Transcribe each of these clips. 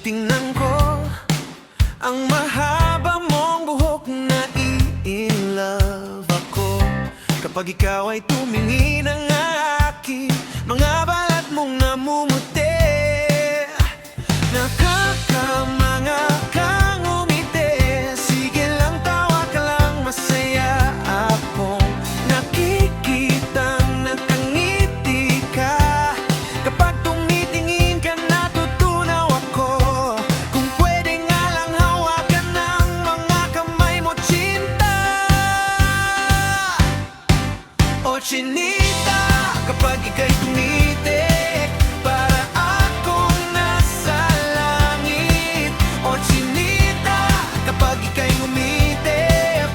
tinitingnan ko ang mahaba mong buhok na in love ako. Kapag ikaw ay tumingin ng akin, mga balat mong namumuti. Nakakamanga kang umiti. Sige lang, tawa ka lang, masaya akong nakikitang nakangiti ka. Kapag tumitingin ka, natutunaw ako. Kung pwede nga lang hawakan ng mga kamay mo, Chinita o Chinita. Kapag ika'y tumitik, para akong nasa langit. O Chinita, kapag ika'y ngumiti,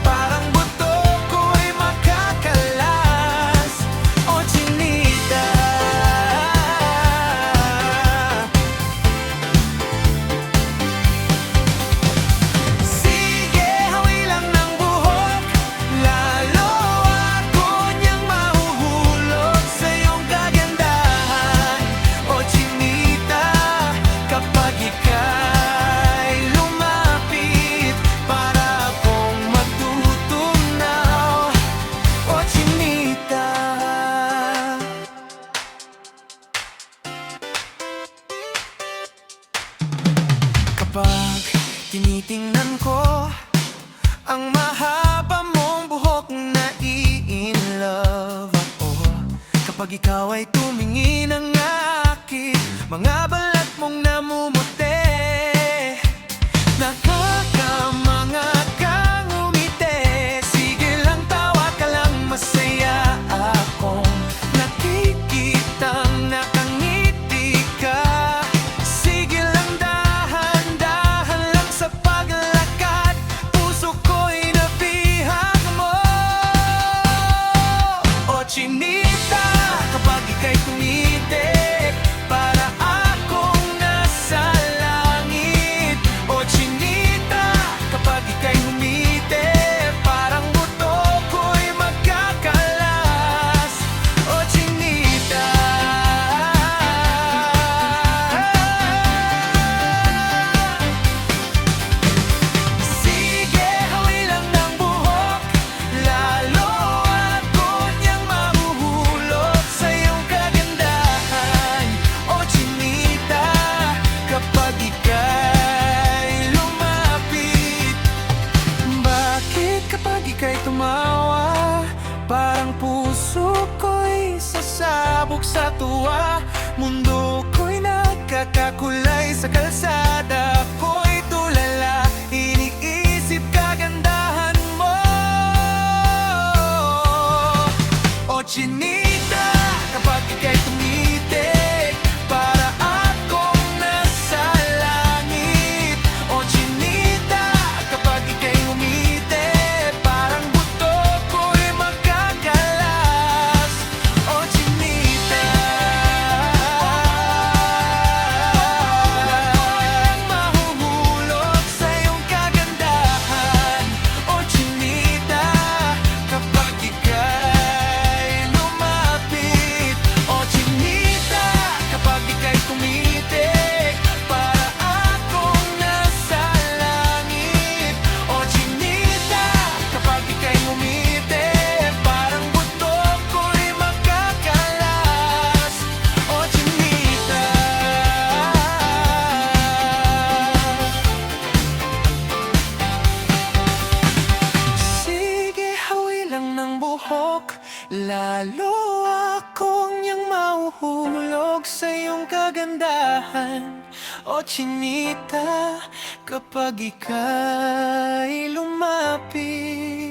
parang buto ko'y makakalas. O Chinita. Sige, hawi lang ng buhok, lalo ako niyang mahuhulog sa iyong kagandahan. O Chinita, kapag ika'y lumapit, para akong matutunaw. O Chinita. Kapag tinitingnan ko ang mahaba mong buhok na in love ako. Kapag ikaw ay tumingin ng akin, mga balat mong namumuti. Nakakamanga kang umiti. Sige lang, tawa ka lang, masaya akong nakikitang nakangiti ka. Sige lang, dahan-dahan lang sa paglakad, puso ko'y nabihag mo. O Chinita, kapag ika'y tumitik, para akong nasa langit. O Chinita, kapag ika'y humiti, parang buto ko'y magkakalas. O Chinita. Sige, hawi lang ng buhok, lalo ako niyang mahuhulog sa iyong kagandahan. O Chinita, kapag ika'y lumapit, bakit kapag ika'y tumawa, parang puso ko'y sasabog sa tuwa. Mundo ko'y nagkakakulay sa kalsada, ko'y tulala, iniisip kagandahan mo. O Chinita, kapag ika'y tumitik, para akong nasa langit. O Chinita, kapag ika'y umiti, parang buto ko'y magkakalas. O Chinita. Mahuhulog sa iyong kagandahan. O Chinita, kapag ika'y lumapit. O Chinita, kapag ika'y tumitik, para akong nasa langit. O Chinita, kapag ika'y ngumiti, parang buto ko'y magkakalas. O Chinita. Sige, hawi lang ng buhok, lalo akong niyang mahuhulog sa iyong kagandahan. O Chinita, kapag ika'y lumapit.